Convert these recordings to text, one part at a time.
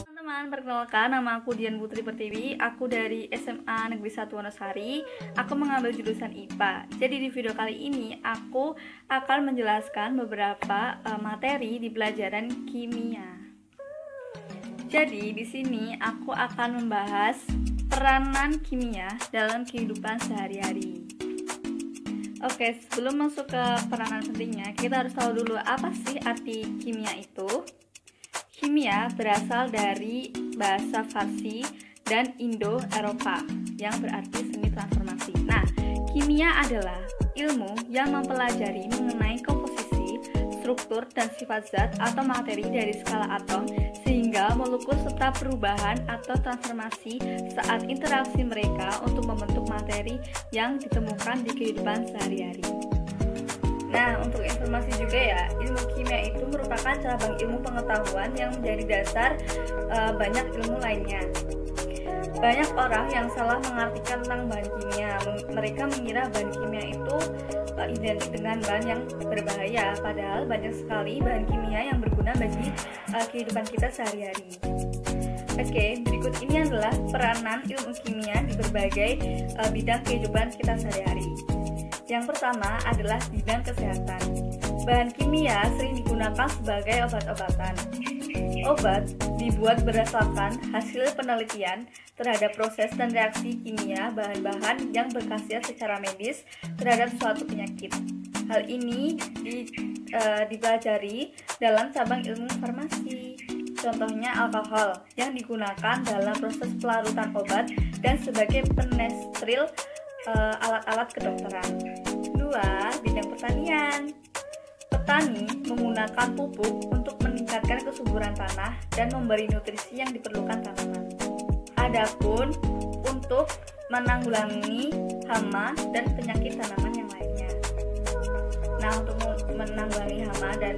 Teman-teman, perkenalkan, nama aku Dian Putri Pertiwi. Aku dari SMA Negeri 1 Wonosari. Aku mengambil jurusan IPA. Jadi di video kali ini aku akan menjelaskan beberapa materi di pelajaran kimia. Jadi di sini aku akan membahas peranan kimia dalam kehidupan sehari-hari. Oke, sebelum masuk ke peranan pentingnya, kita harus tahu dulu apa sih arti kimia itu. Kimia berasal dari bahasa Farsi dan Indo-Eropa yang berarti seni transformasi. Nah, kimia adalah ilmu yang mempelajari mengenai komposisi, struktur, dan sifat zat atau materi dari skala atom sehingga molekul serta perubahan atau transformasi saat interaksi mereka untuk membentuk materi yang ditemukan di kehidupan sehari-hari. Nah, untuk informasi juga ya, ilmu kimia itu merupakan cabang ilmu pengetahuan yang menjadi dasar banyak ilmu lainnya. Banyak orang yang salah mengartikan tentang bahan kimia. Mereka mengira bahan kimia itu identik dengan bahan yang berbahaya, padahal banyak sekali bahan kimia yang berguna bagi kehidupan kita sehari-hari. Oke, berikut ini adalah peranan ilmu kimia di berbagai bidang kehidupan kita sehari-hari. Yang pertama adalah bidang kesehatan. Bahan kimia sering digunakan sebagai obat-obatan. Obat dibuat berdasarkan hasil penelitian terhadap proses dan reaksi kimia bahan-bahan yang berkhasiat secara medis terhadap suatu penyakit. Hal ini dipelajari dalam cabang ilmu farmasi. Contohnya alkohol yang digunakan dalam proses pelarutan obat dan sebagai penetril alat-alat kedokteran. 2. Bidang pertanian. Petani menggunakan pupuk untuk meningkatkan kesuburan tanah dan memberi nutrisi yang diperlukan tanaman. Adapun untuk menanggulangi hama dan penyakit tanaman yang lainnya. Nah, untuk menanggulangi hama dan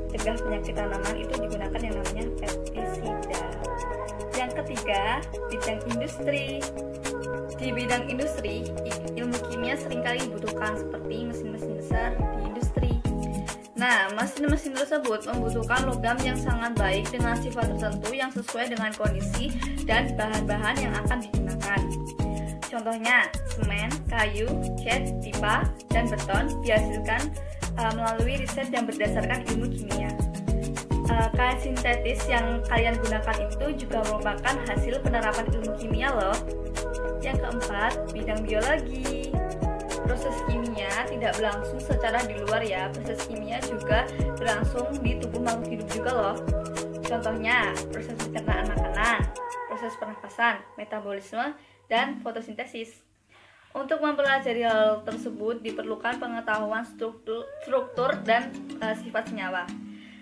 mencegah penyakit tanaman itu digunakan yang namanya pestisida. Yang ketiga, bidang industri. Di bidang industri, ilmu kimia seringkali dibutuhkan seperti mesin-mesin besar di industri. Nah, mesin-mesin tersebut membutuhkan logam yang sangat baik dengan sifat tertentu yang sesuai dengan kondisi dan bahan-bahan yang akan digunakan. Contohnya, semen, kayu, cat, pipa, dan beton dihasilkan melalui riset yang berdasarkan ilmu kimia. Kain sintetis yang kalian gunakan itu juga merupakan hasil penerapan ilmu kimia loh. Yang keempat, bidang biologi. Proses kimia tidak berlangsung secara di luar ya, proses kimia juga berlangsung di tubuh makhluk hidup juga loh. Contohnya, proses pencernaan makanan, proses pernafasan, metabolisme, dan fotosintesis. Untuk mempelajari hal tersebut diperlukan pengetahuan struktur dan sifat senyawa,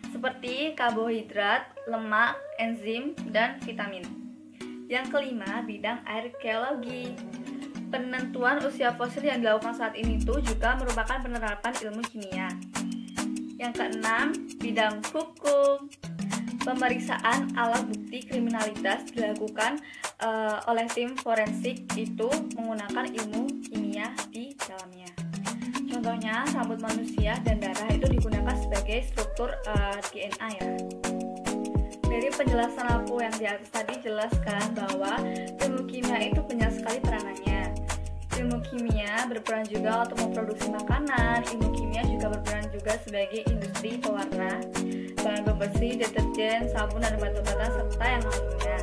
seperti karbohidrat, lemak, enzim, dan vitamin. Yang kelima, bidang arkeologi. Penentuan usia fosil yang dilakukan saat ini juga merupakan penerapan ilmu kimia. Yang keenam, bidang hukum. Pemeriksaan alat bukti kriminalitas dilakukan oleh tim forensik itu menggunakan ilmu kimia di dalamnya. Contohnya, rambut manusia dan darah itu digunakan sebagai struktur DNA ya. Dari penjelasan aku yang di atas tadi jelaskan bahwa ilmu kimia itu banyak sekali peranannya. Ilmu kimia berperan juga untuk memproduksi makanan. Ilmu kimia juga berperan juga sebagai industri pewarna, bahan pembersih, deterjen, sabun, dan obat-obatan serta yang lainnya.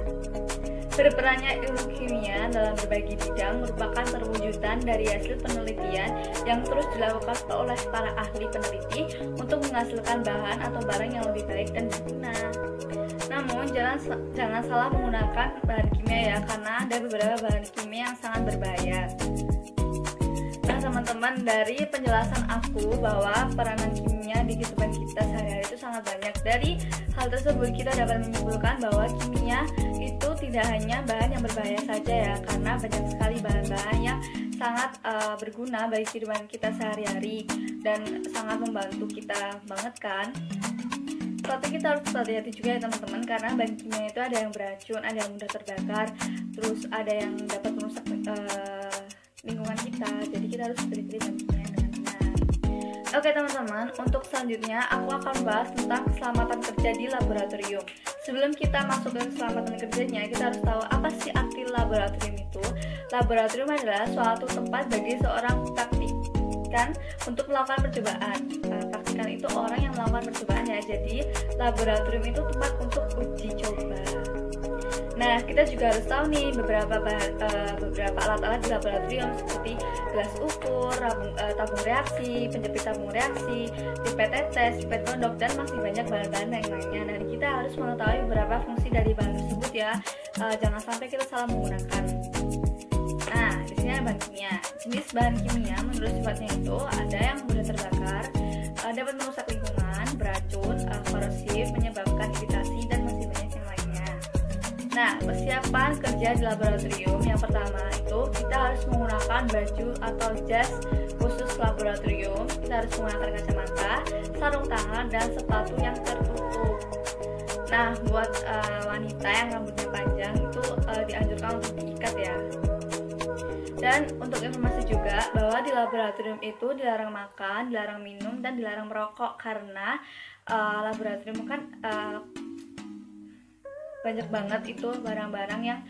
Berperannya ilmu kimia dalam berbagai bidang merupakan perwujudan dari hasil penelitian yang terus dilakukan oleh para ahli peneliti untuk menghasilkan bahan atau barang yang lebih baik dan berguna. Namun jangan salah menggunakan bahan kimia ya, karena ada beberapa bahan kimia yang sangat berbahaya. Nah teman-teman, dari penjelasan aku bahwa peranan kimia di kehidupan kita sehari-hari itu sangat banyak. Dari hal tersebut kita dapat menyimpulkan bahwa kimia itu tidak hanya bahan yang berbahaya saja ya, karena banyak sekali bahan-bahan yang sangat berguna bagi kehidupan kita sehari-hari dan sangat membantu kita banget kan. Tapi kita harus hati-hati juga ya teman-teman, karena bahan kimia itu ada yang beracun, ada yang mudah terbakar, terus ada yang dapat merusak lingkungan kita. Jadi kita harus pilih-pilih bahan kimia dengan benar. Oke teman-teman, untuk selanjutnya aku akan bahas tentang keselamatan kerja di laboratorium. Sebelum kita masuk ke keselamatan kerjanya, kita harus tahu apa sih arti laboratorium itu. Laboratorium adalah suatu tempat bagi seorang praktikan untuk melakukan percobaan. Praktikan itu orang yang melakukan percobaan ya. Jadi laboratorium itu tempat untuk uji coba. Nah, kita juga harus tahu nih beberapa alat-alat di laboratorium seperti gelas ukur, tabung reaksi, penjepit tabung reaksi, pipet tetes, pipet kodok, dan masih banyak bahan-bahan yang lainnya. Dan kita harus mengetahui beberapa fungsi dari bahan tersebut ya. Jangan sampai kita salah menggunakan. Nah, di sini ada bahan kimia. Jenis bahan kimia menurut sifatnya itu ada yang mudah terbakar, dapat merusak lingkungan, beracun, korosif, menyebabkan iritasi, dan masih banyak yang lainnya. Nah, persiapan kerja di laboratorium yang pertama itu kita harus menggunakan baju atau jas khusus laboratorium. Kita harus menggunakan kacamata, sarung tangan, dan sepatu yang tertutup. Nah, buat wanita yang rambutnya panjang itu dianjurkan untuk diikat ya. Dan untuk informasi juga bahwa di laboratorium itu dilarang makan, dilarang minum, dan dilarang merokok karena laboratorium kan banyak banget itu barang-barang yang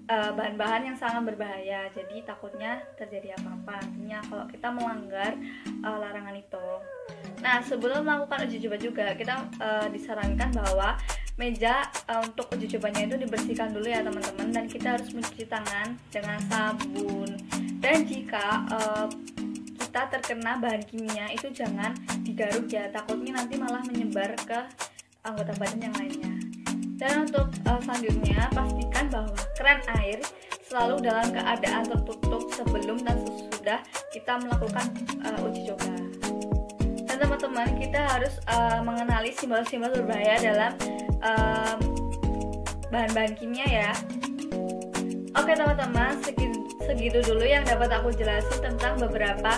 bahan-bahan yang sangat berbahaya. Jadi takutnya terjadi apa-apa artinya kalau kita melanggar larangan itu. Nah, sebelum melakukan uji coba juga kita disarankan bahwa meja untuk uji cobanya itu dibersihkan dulu ya teman-teman, dan kita harus mencuci tangan dengan sabun. Dan jika kita terkena bahan kimia itu jangan digaruk ya, takutnya nanti malah menyebar ke anggota badan yang lainnya. Dan untuk selanjutnya pastikan bahwa keran air selalu dalam keadaan tertutup sebelum dan sesudah kita melakukan uji coba. Dan teman-teman, kita harus mengenali simbol-simbol berbahaya dalam bahan-bahan kimia ya. Oke teman-teman, segitu dulu yang dapat aku jelasin tentang beberapa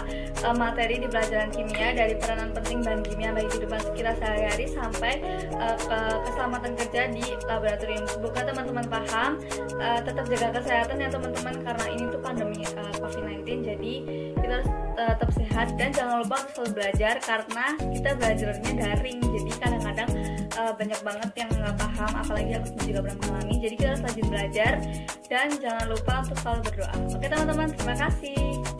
materi di pelajaran kimia, dari peranan penting bahan kimia bagi kehidupan kita sehari-hari sampai ke keselamatan kerja di laboratorium. Semoga teman-teman paham. Tetap jaga kesehatan ya teman-teman, karena ini tuh pandemi COVID-19, jadi kita harus tetap sehat, dan jangan lupa untuk selalu belajar karena kita belajarnya daring. Jadi kadang-kadang banyak banget yang nggak paham, apalagi aku juga pernah mengalami. Jadi kita harus rajin belajar dan jangan lupa untuk selalu berdoa. Oke teman-teman, terima kasih.